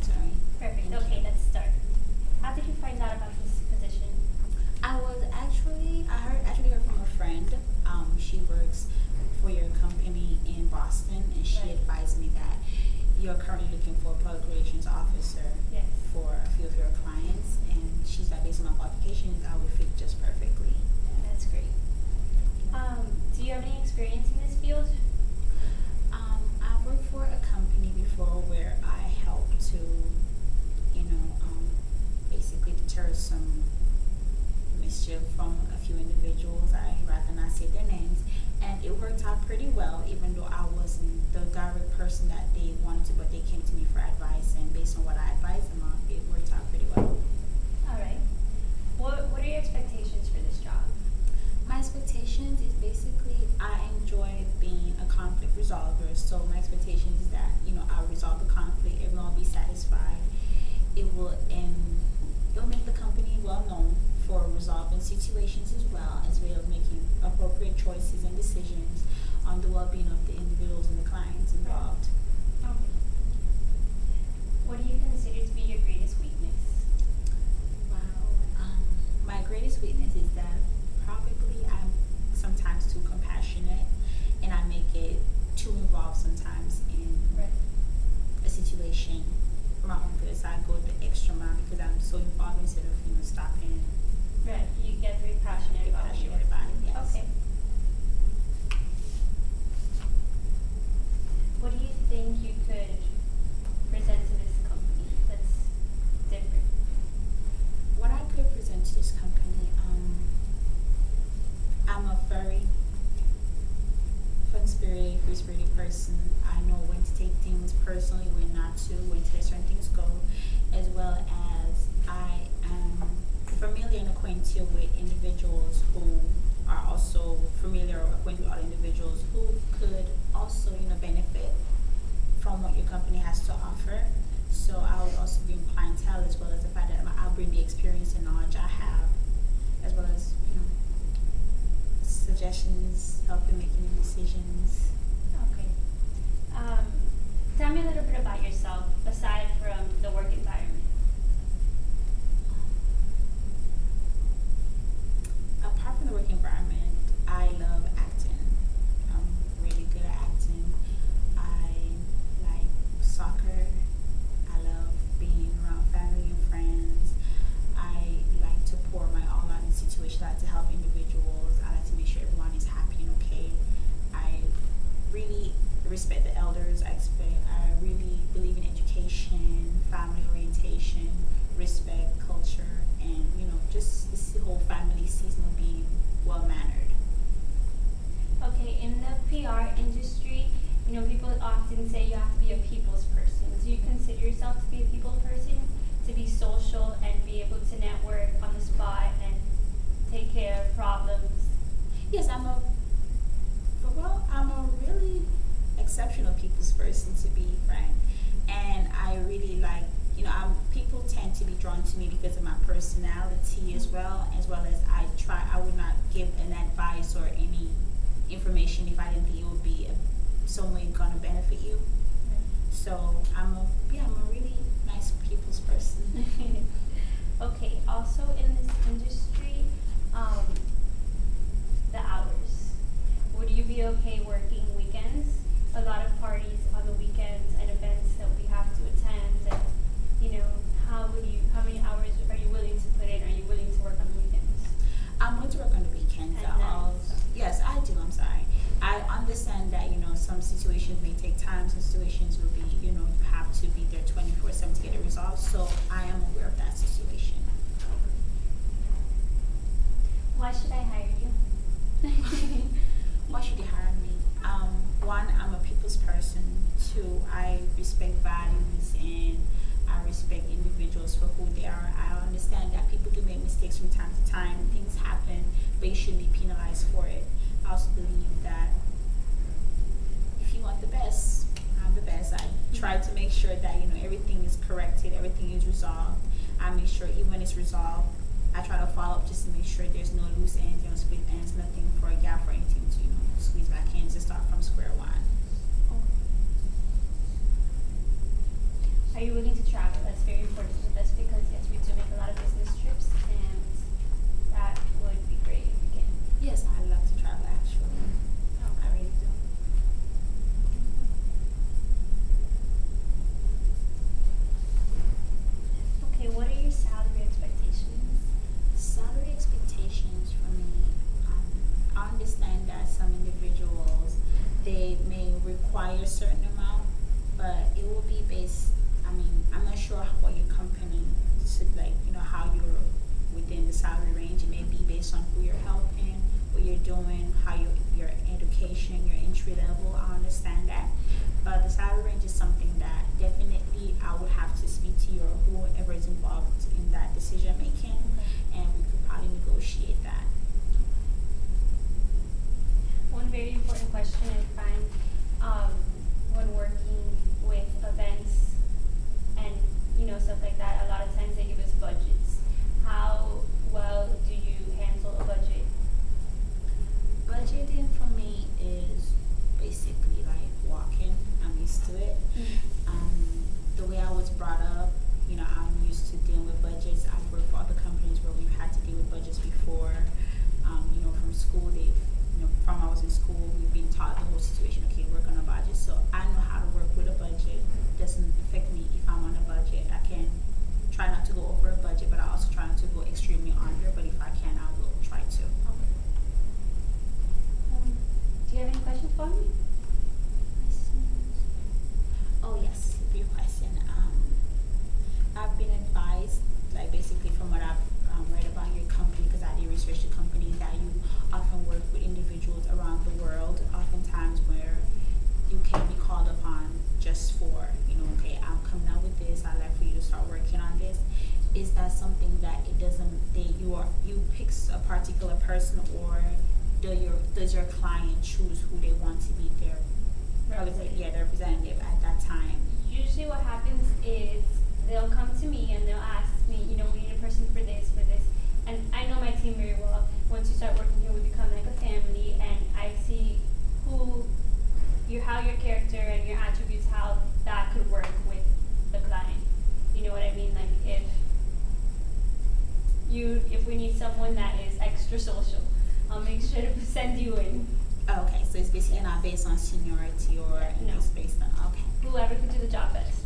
sorry. Perfect. Thank Okay, you. let's start. How did you find out about this position? I heard from a friend. She works for your company in Boston, and she Right. advised me that you're currently looking for a public relations officer Yes. for a few of your clients, and she said based on my qualifications, I would fit just perfectly. That's great. Do you have any experience in this field? I worked for a company before where I helped to, basically deter some mischief from a few individuals. I rather not say their names, and it worked out pretty well. Even though I wasn't the direct person that they wanted to, but they came to me for advice, and based on what I advised them on, it worked out pretty well. All right. What are your expectations for this job? My expectations is basically I enjoy being a conflict resolver. So my expectations is that I'll resolve the conflict, everyone will be satisfied. It will make the company well known for resolving situations as well as making appropriate choices and decisions on the well-being of the individuals and the clients involved. Okay. What do you consider to be your greatest weakness? Wow. My greatest weakness is that probably I'm sometimes too compassionate, and I make it too involved sometimes in Right. a situation for my own good. So I go the extra mile because I'm so involved instead of stopping. Right. You get very passionate about Passionate it. about it, yes. Okay. What do you think you could present to this company that's different? What I could present to this company, I'm a very fun-spirited, free-spirited person. I know when to take things personally, when not to, when to let certain things go, as well as I am familiar and acquainted with individuals who are also familiar or acquainted with other individuals who could also, benefit from what your company has to offer. So I would also be in clientele as well as the fact that I'll bring the experience and knowledge I have, as well as, suggestions, help in making decisions. Okay. Tell me a little bit about yourself aside from the work environment. Apart from the work environment, I love acting. I'm really good at acting. I like soccer. I love being around family and friends. I like to pour my all out in situations. I like to help individuals. I like to make sure everyone is happy and okay. I really respect the elders. I really believe in education, family orientation, respect, culture, and just this whole family seasonal being well mannered. Okay, in the PR industry, people often say you have to be a people's person. Do you consider yourself to be a people person? To be social and be able to network on the spot and take care of problems? Yes, I'm a really exceptional people's person, to be frank. And I really like, people tend to be drawn to me because of my personality as well as I would not give an advice or any information if I didn't think it would be some way gonna benefit you. So I'm a really nice people's person. Okay, also in this industry, the hours. Would you be okay working weekends? A lot of parties on the weekends and events that we have to attend, and how many hours are you willing to put in? Are you willing to work on the weekends? I'm going to work on the weekends. And nights. Yes, I do. I'm sorry. I understand that some situations may take time. Some situations will be you have to be there 24/7 to get it resolved. So I am aware of that situation. Why should I hire you? Why should you hire me? One, I'm a people's person. Two, I respect values and I respect individuals for who they are. I understand that people do make mistakes from time to time. Things happen, but you shouldn't be penalized for it. I also believe that if you want the best, I'm the best. I try to make sure that everything is corrected, everything is resolved. I make sure even when it's resolved, I try to follow up just to make sure there's no loose ends, no split ends, nothing for a gap for anything to squeeze back in to start from square one. Are you willing to travel? That's very important with us because yes, we do make a lot of business trips, and that would be great if you can. Yes, I love to travel actually. I really do. Okay, what are your salary expectations? Salary expectations for me, I understand that some individuals, they may require a certain amount, but it will be based, I mean, I'm not sure what your company should like, how you're within the salary range. It may be based on who you're helping, what you're doing, how your education, your entry level, I understand that. But the salary range is something that definitely I would have to speak to you or whoever is involved in that decision making, and we could probably negotiate that. One very important question I find when working with events and stuff like that, a lot of times they give us budgets. How well do you handle a budget? Budgeting for me is basically like walking. I'm used to it. The way I was brought up, I'm used to dealing with budgets. I've worked for other companies where we've had to deal with budgets before. From school, from I was in school, we've been taught the whole situation. Okay, work on a budget. So I know how to work with a budget. It doesn't affect me if I'm on a budget. I can try not to go over a budget, but I also try not to go extremely under. But if I can, I will try to. Okay. Do you have any questions for me? Oh yes, your question. I've been advised, like basically from what I've read about your company, because I did research the company, that you often work with individuals around the world, oftentimes where you can be called upon just for, okay, I'm coming out with this, I'd like for you to start working on this. Is that something that it doesn't, you pick a particular person, or does your client choose who they want to be their representative at that time? Usually what happens is they'll come to me and they'll ask me, we need a person for this. And I know my team very well. Once you start working here, we become like a family, and I see how your character and your attributes, how that could work with the client. You know what I mean? Like if we need someone that is extra social, I'll make sure to send you in. Okay, so it's basically not based on seniority or No. it's based on, okay. Whoever could do the job best.